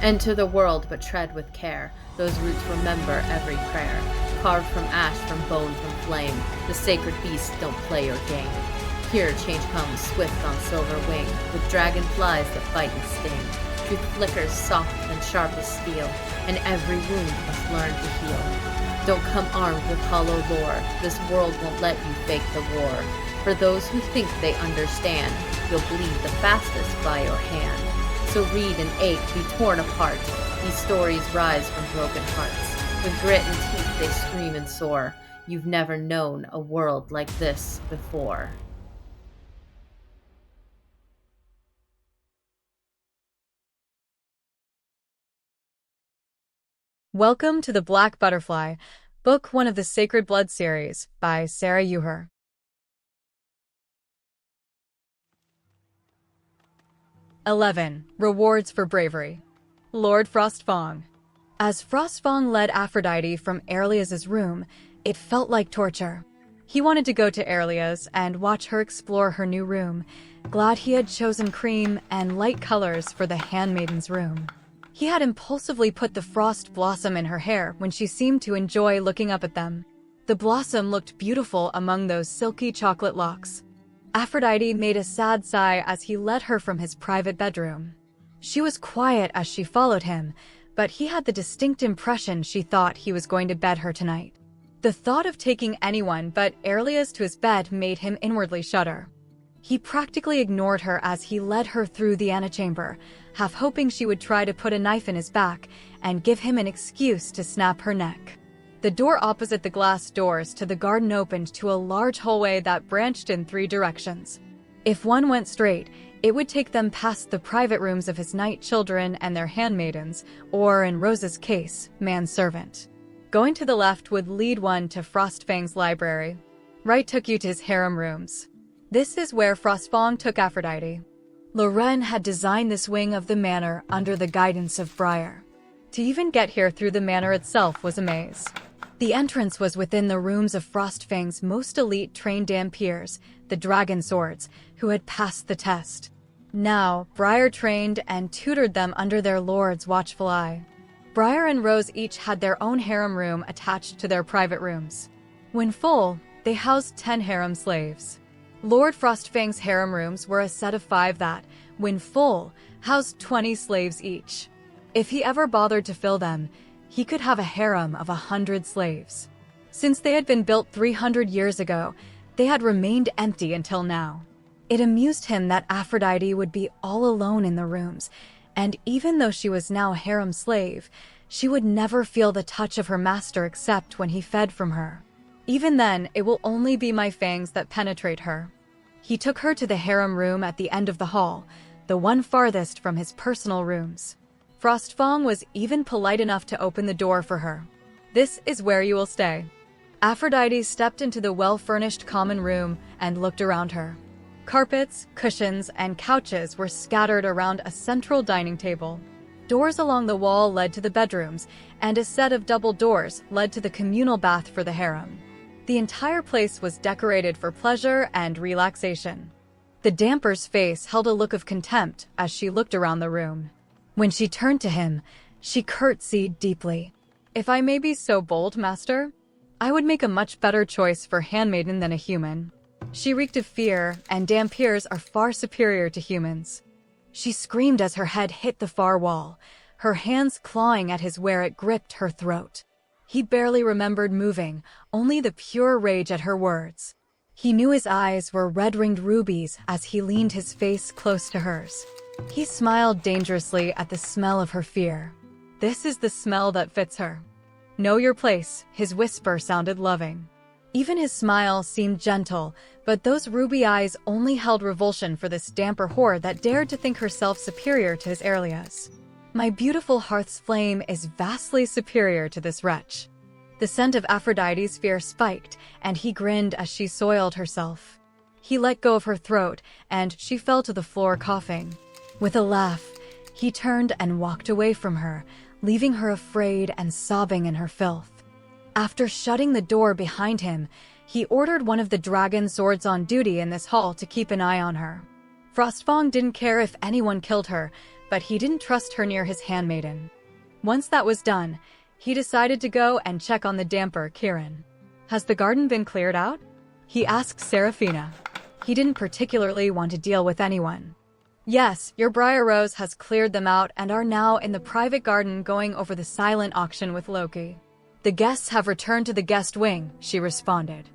Enter the world, but tread with care. Those roots remember every prayer. Carved from ash, from bone, from flame. The sacred beasts don't play or game. Here change comes, swift on silver wing, with dragonflies that bite and sting. Truth flickers soft and sharp as steel, and every wound must learn to heal. Don't come armed with hollow lore. This world won't let you fake the war. For those who think they understand, you'll bleed the fastest by your hand. So read and ache, be torn apart. These stories rise from broken hearts. With grit and teeth they scream and soar. You've never known a world like this before. Welcome to The Black Butterfly, Book 1 of the Sacred Blood series by Sarah Euher. Rewards for Bravery. Lord Frostfang. As Frostfang led Aphrodite from Aerlia's room, it felt like torture. He wanted to go to Aerlia's and watch her explore her new room, glad he had chosen cream and light colors for the handmaiden's room. He had impulsively put the frost blossom in her hair when she seemed to enjoy looking up at them. The blossom looked beautiful among those silky chocolate locks. Aphrodite made a sad sigh as he led her from his private bedroom. She was quiet as she followed him, but he had the distinct impression she thought he was going to bed her tonight. The thought of taking anyone but Aerlia's to his bed made him inwardly shudder. He practically ignored her as he led her through the antechamber, half hoping she would try to put a knife in his back and give him an excuse to snap her neck. The door opposite the glass doors to the garden opened to a large hallway that branched in 3 directions. If one went straight, it would take them past the private rooms of his night children and their handmaidens, or in Rose's case, manservant. Going to the left would lead one to Frostfang's library. Right took you to his harem rooms. This is where Frostfang took Aphrodite. Loren had designed this wing of the manor under the guidance of Briar. To even get here through the manor itself was a maze. The entrance was within the rooms of Frostfang's most elite trained Dampiers, the Dragon Swords, who had passed the test. Now, Briar trained and tutored them under their lord's watchful eye. Briar and Rose each had their own harem room attached to their private rooms. When full, they housed 10 harem slaves. Lord Frostfang's harem rooms were a set of 5 that, when full, housed 20 slaves each. If he ever bothered to fill them, he could have a harem of 100 slaves. Since they had been built 300 years ago, they had remained empty until now. It amused him that Aphrodite would be all alone in the rooms, and even though she was now a harem slave, she would never feel the touch of her master except when he fed from her. Even then, it will only be my fangs that penetrate her. He took her to the harem room at the end of the hall, the one farthest from his personal rooms. Frostfang was even polite enough to open the door for her. This is where you will stay. Aphrodite stepped into the well-furnished common room and looked around her. Carpets, cushions, and couches were scattered around a central dining table. Doors along the wall led to the bedrooms, and a set of double doors led to the communal bath for the harem. The entire place was decorated for pleasure and relaxation. The Damper's face held a look of contempt as she looked around the room. When she turned to him, she curtsied deeply. "If I may be so bold, master, I would make a much better choice for handmaiden than a human." She reeked of fear, and Dampiers are far superior to humans. She screamed as her head hit the far wall, her hands clawing at his where it gripped her throat. He barely remembered moving, only the pure rage at her words. He knew his eyes were red-ringed rubies as he leaned his face close to hers. He smiled dangerously at the smell of her fear. This is the smell that fits her. "Know your place," his whisper sounded loving. Even his smile seemed gentle, but those ruby eyes only held revulsion for this Damper whore that dared to think herself superior to his Aerlia's. "My beautiful hearth's flame is vastly superior to this wretch." The scent of Aphrodite's fear spiked, and he grinned as she soiled herself. He let go of her throat, and she fell to the floor coughing. With a laugh, he turned and walked away from her, leaving her afraid and sobbing in her filth. After shutting the door behind him, he ordered one of the dragon swords on duty in this hall to keep an eye on her. Frostfang didn't care if anyone killed her, but he didn't trust her near his handmaiden. Once that was done, he decided to go and check on the damper, Kieran. Has the garden been cleared out? He asked Serafina. He didn't particularly want to deal with anyone. Yes, your Briar Rose has cleared them out and are now in the private garden going over the silent auction with Loki. The guests have returned to the guest wing, she responded.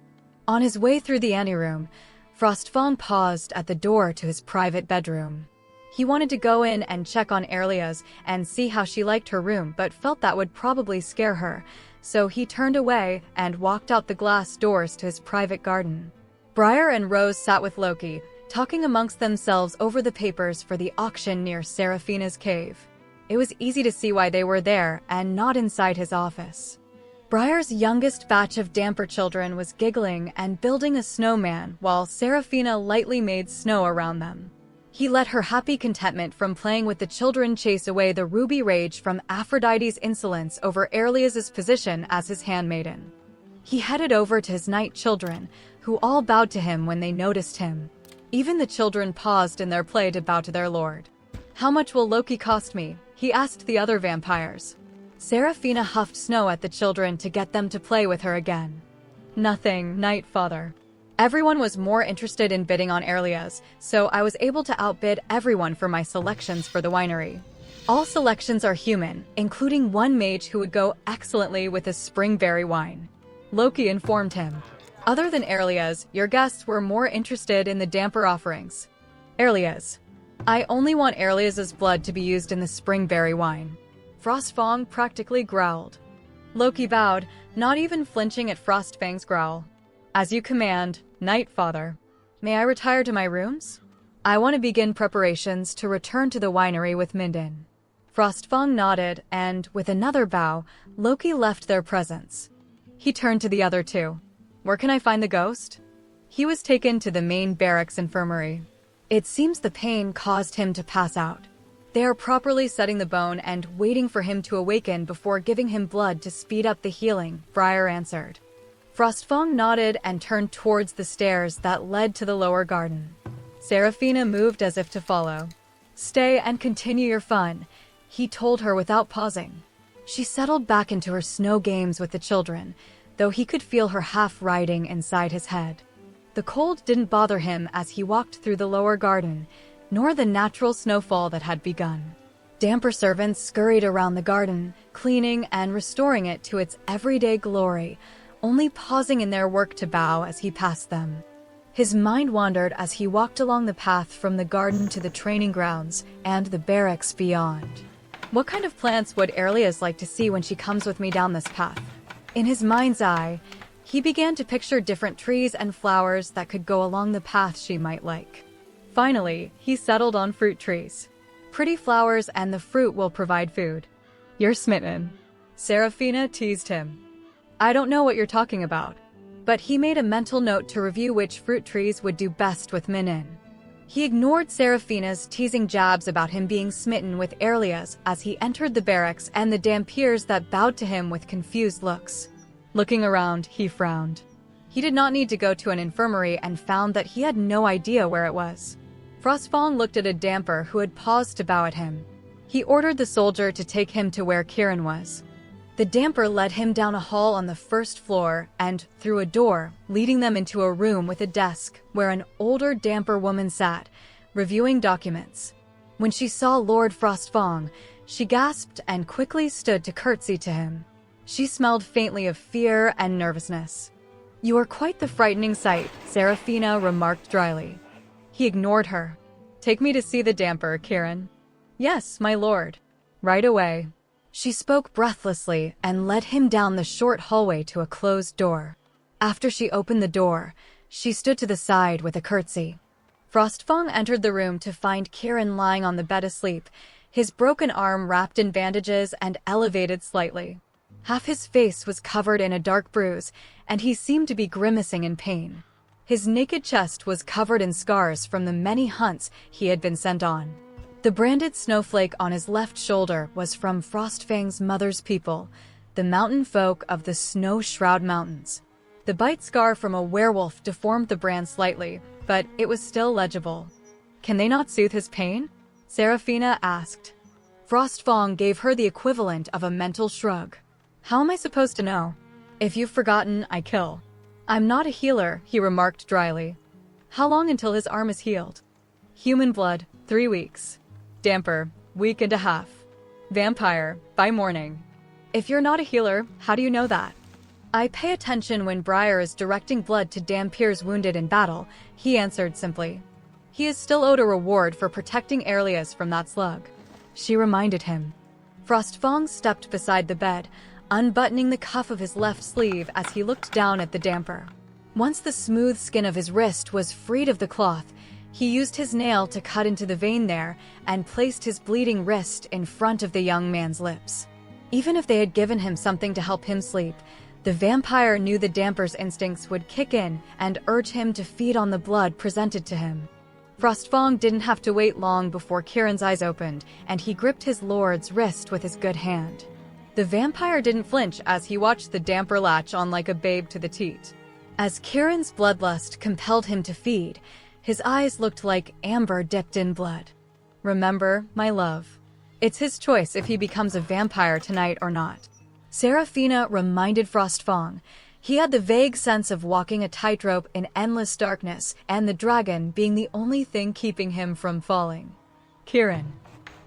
On his way through the anteroom, Frostfang paused at the door to his private bedroom. He wanted to go in and check on Erlia's and see how she liked her room, but felt that would probably scare her, so he turned away and walked out the glass doors to his private garden. Briar and Rose sat with Loki, talking amongst themselves over the papers for the auction near Serafina's cave. It was easy to see why they were there and not inside his office. Briar's youngest batch of damper children was giggling and building a snowman while Serafina lightly made snow around them. He let her happy contentment from playing with the children chase away the ruby rage from Aphrodite's insolence over Erlias's position as his handmaiden. He headed over to his night children, who all bowed to him when they noticed him. Even the children paused in their play to bow to their lord. How much will Loki cost me? He asked the other vampires. Serafina huffed snow at the children to get them to play with her again. Nothing, Night Father. Everyone was more interested in bidding on Erlia's, so I was able to outbid everyone for my selections for the winery. All selections are human, including one mage who would go excellently with a springberry wine. Loki informed him. Other than Erlia's, your guests were more interested in the damper offerings. Erlia's. I only want Erlia's blood to be used in the springberry wine. Frostfang practically growled. Loki bowed, not even flinching at Frostfang's growl. As you command, Night Father. May I retire to my rooms? I want to begin preparations to return to the winery with Minden. Frostfang nodded, and, with another bow, Loki left their presence. He turned to the other two. Where can I find the ghost? He was taken to the main barracks infirmary. It seems the pain caused him to pass out. They are properly setting the bone and waiting for him to awaken before giving him blood to speed up the healing, Briar answered. Frostfang nodded and turned towards the stairs that led to the lower garden. Serafina moved as if to follow. Stay and continue your fun, he told her without pausing. She settled back into her snow games with the children, though he could feel her half riding inside his head. The cold didn't bother him as he walked through the lower garden, nor the natural snowfall that had begun. Damper servants scurried around the garden, cleaning and restoring it to its everyday glory, only pausing in their work to bow as he passed them. His mind wandered as he walked along the path from the garden to the training grounds and the barracks beyond. What kind of plants would Erlias like to see when she comes with me down this path? In his mind's eye, he began to picture different trees and flowers that could go along the path she might like. Finally, he settled on fruit trees. Pretty flowers and the fruit will provide food. You're smitten. Serafina teased him. I don't know what you're talking about. But he made a mental note to review which fruit trees would do best with Minin. He ignored Serafina's teasing jabs about him being smitten with Erlias as he entered the barracks and the Dampiers that bowed to him with confused looks. Looking around, he frowned. He did not need to go to an infirmary and found that he had no idea where it was. Frostfang looked at a damper who had paused to bow at him. He ordered the soldier to take him to where Kieran was. The damper led him down a hall on the first floor and through a door, leading them into a room with a desk where an older damper woman sat, reviewing documents. When she saw Lord Frostfang, she gasped and quickly stood to curtsy to him. She smelled faintly of fear and nervousness. You are quite the frightening sight, Serafina remarked dryly. He ignored her. Take me to see the damper, Kieran. Yes, my lord. Right away. She spoke breathlessly and led him down the short hallway to a closed door. After she opened the door, she stood to the side with a curtsy. Frostfang entered the room to find Kieran lying on the bed asleep, his broken arm wrapped in bandages and elevated slightly. Half his face was covered in a dark bruise, and he seemed to be grimacing in pain. His naked chest was covered in scars from the many hunts he had been sent on. The branded snowflake on his left shoulder was from Frostfang's mother's people, the mountain folk of the Snow Shroud Mountains. The bite scar from a werewolf deformed the brand slightly, but it was still legible. Can they not soothe his pain? Serafina asked. Frostfang gave her the equivalent of a mental shrug. How am I supposed to know? If you've forgotten, I kill. I'm not a healer, he remarked dryly. How long until his arm is healed? Human blood, 3 weeks. Damper, week and a half. Vampire, by morning. If you're not a healer, how do you know that? I pay attention when Briar is directing blood to Dampier's wounded in battle, he answered simply. He is still owed a reward for protecting Aerlius from that slug. She reminded him. Frostfang stepped beside the bed, unbuttoning the cuff of his left sleeve as he looked down at the damper. Once the smooth skin of his wrist was freed of the cloth, he used his nail to cut into the vein there and placed his bleeding wrist in front of the young man's lips. Even if they had given him something to help him sleep, the vampire knew the damper's instincts would kick in and urge him to feed on the blood presented to him. Frostfang didn't have to wait long before Kieran's eyes opened, and he gripped his lord's wrist with his good hand. The vampire didn't flinch as he watched the damper latch on like a babe to the teat. As Kieran's bloodlust compelled him to feed, his eyes looked like amber dipped in blood. Remember, my love. It's his choice if he becomes a vampire tonight or not. Serafina reminded Frostfang. He had the vague sense of walking a tightrope in endless darkness, and the dragon being the only thing keeping him from falling. Kieran.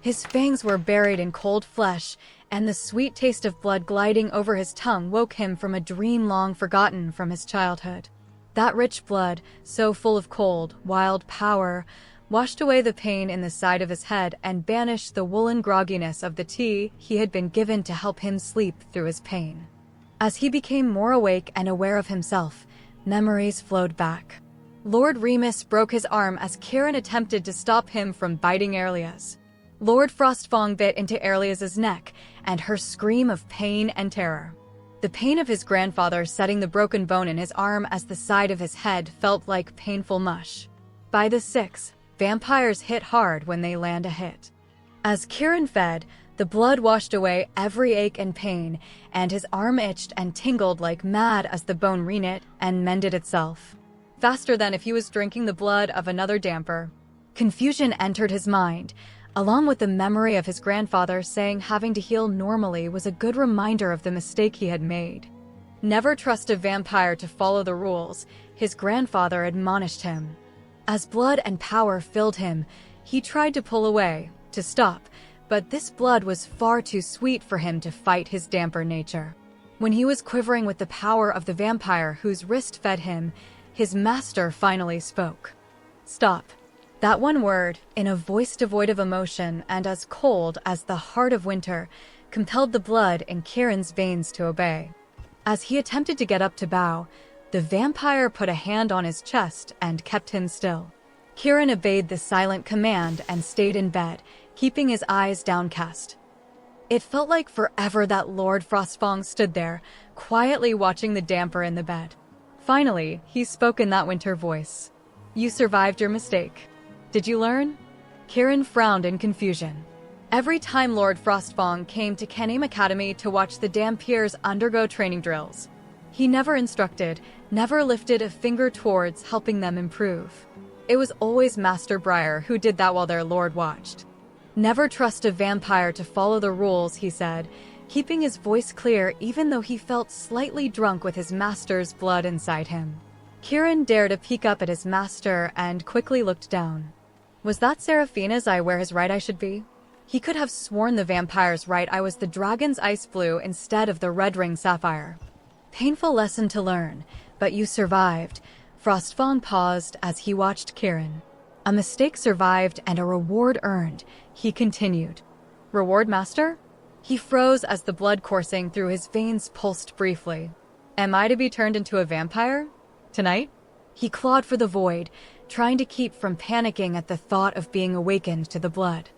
His fangs were buried in cold flesh, and the sweet taste of blood gliding over his tongue woke him from a dream long forgotten from his childhood. That rich blood, so full of cold, wild power, washed away the pain in the side of his head and banished the woolen grogginess of the tea he had been given to help him sleep through his pain. As he became more awake and aware of himself, memories flowed back. Lord Remus broke his arm as Kieran attempted to stop him from biting Aerlius. Lord Frostfang bit into Aerlius's neck, and her scream of pain and terror. The pain of his grandfather setting the broken bone in his arm as the side of his head felt like painful mush. By the 6th, vampires hit hard when they land a hit. As Kieran fed, the blood washed away every ache and pain, and his arm itched and tingled like mad as the bone reknit and mended itself. Faster than if he was drinking the blood of another damper. Confusion entered his mind, along with the memory of his grandfather saying having to heal normally was a good reminder of the mistake he had made. Never trust a vampire to follow the rules, his grandfather admonished him. As blood and power filled him, he tried to pull away, to stop, but this blood was far too sweet for him to fight his damper nature. When he was quivering with the power of the vampire whose wrist fed him, his master finally spoke. Stop. That one word, in a voice devoid of emotion and as cold as the heart of winter, compelled the blood in Kieran's veins to obey. As he attempted to get up to bow, the vampire put a hand on his chest and kept him still. Kieran obeyed the silent command and stayed in bed, keeping his eyes downcast. It felt like forever that Lord Frostfang stood there, quietly watching the damper in the bed. Finally, he spoke in that winter voice. You survived your mistake. Did you learn? Kieran frowned in confusion. Every time Lord Frostfang came to Kenim Academy to watch the Dampiers undergo training drills, he never instructed, never lifted a finger towards helping them improve. It was always Master Briar who did that while their lord watched. Never trust a vampire to follow the rules, he said, keeping his voice clear even though he felt slightly drunk with his master's blood inside him. Kieran dared to peek up at his master and quickly looked down. Was that Serafina's eye where his right eye should be? He could have sworn the vampire's right eye was the dragon's ice blue instead of the red ring sapphire. Painful lesson to learn, but you survived. Frostfang paused as he watched Kieran. A mistake survived and a reward earned, he continued. Reward, master? He froze as the blood coursing through his veins pulsed briefly. Am I to be turned into a vampire? Tonight? He clawed for the void, trying to keep from panicking at the thought of being awakened to the blood.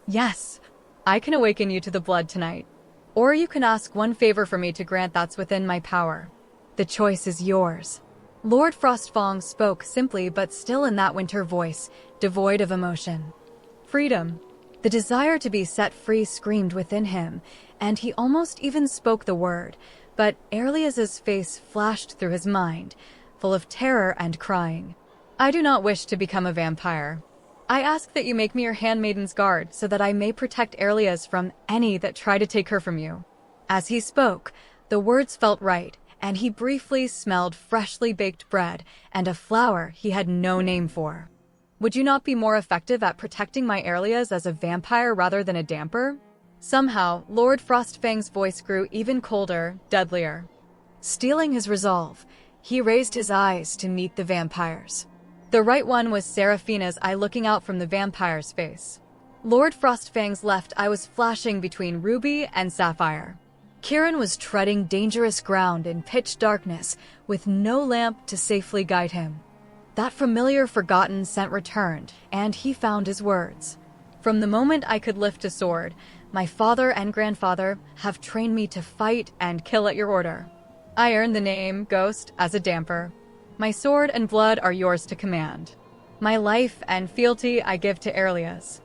Yes, I can awaken you to the blood tonight. Or you can ask one favor for me to grant that's within my power. The choice is yours. Lord Frostfang spoke simply but still in that winter voice, devoid of emotion. Freedom. The desire to be set free screamed within him, and he almost even spoke the word, but Aerlius's face flashed through his mind, full of terror and crying. I do not wish to become a vampire. I ask that you make me your handmaiden's guard so that I may protect Airlias from any that try to take her from you." As he spoke, the words felt right, and he briefly smelled freshly baked bread and a flower he had no name for. "Would you not be more effective at protecting my Airlias as a vampire rather than a damper?" Somehow, Lord Frostfang's voice grew even colder, deadlier. Steeling his resolve, he raised his eyes to meet the vampire's. The right one was Seraphina's eye looking out from the vampire's face. Lord Frostfang's left eye was flashing between ruby and sapphire. Kieran was treading dangerous ground in pitch darkness with no lamp to safely guide him. That familiar forgotten scent returned, and he found his words. "From the moment I could lift a sword, my father and grandfather have trained me to fight and kill at your order. I earned the name Ghost as a damper. My sword and blood are yours to command. My life and fealty I give to Airlias."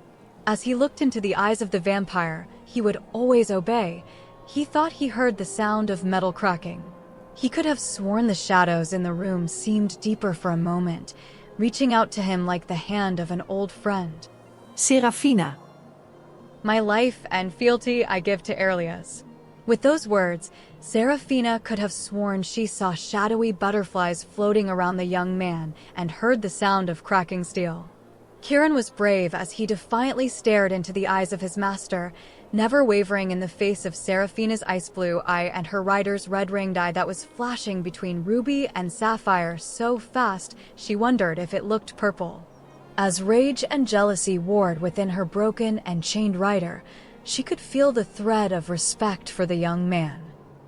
As he looked into the eyes of the vampire, he would always obey. He thought he heard the sound of metal cracking. He could have sworn the shadows in the room seemed deeper for a moment, reaching out to him like the hand of an old friend. Seraphina. "My life and fealty I give to Airlias." With those words, Seraphina could have sworn she saw shadowy butterflies floating around the young man and heard the sound of cracking steel. Kieran was brave as he defiantly stared into the eyes of his master, never wavering in the face of Seraphina's ice blue eye and her rider's red-ringed eye that was flashing between ruby and sapphire so fast she wondered if it looked purple. As rage and jealousy warred within her broken and chained rider, she could feel the thread of respect for the young man.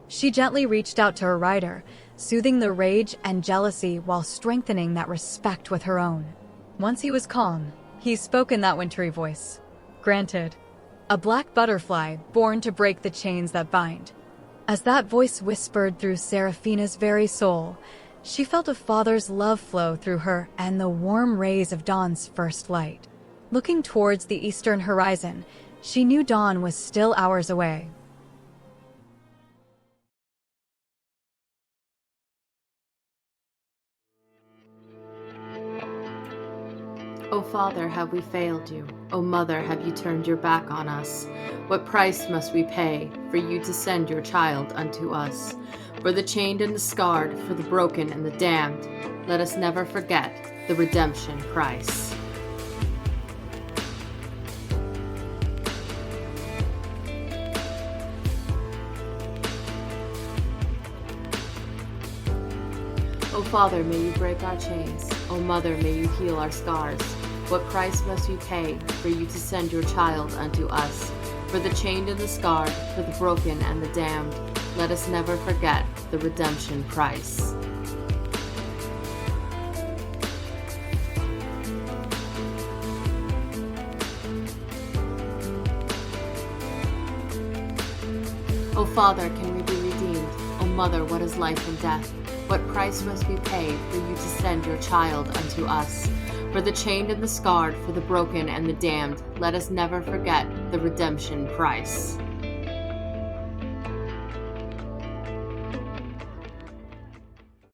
She gently reached out to her rider, soothing the rage and jealousy while strengthening that respect with her own. Once he was calm, he spoke in that wintry voice. "Granted." A black butterfly born to break the chains that bind. As that voice whispered through Seraphina's very soul, she felt a father's love flow through her and the warm rays of dawn's first light. Looking towards the eastern horizon, she knew dawn was still hours away. O Father, have we failed you? O Mother, have you turned your back on us? What price must we pay for you to send your child unto us? For the chained and the scarred, for the broken and the damned, let us never forget the redemption price. O Father, may you break our chains. O Mother, may you heal our scars. What price must we pay for you to send your child unto us? For the chained and the scarred, for the broken and the damned, let us never forget the redemption price. O Father, can we be redeemed? O Mother, what is life and death? What price must we pay for you to send your child unto us? For the chained and the scarred, for the broken and the damned, let us never forget the redemption price.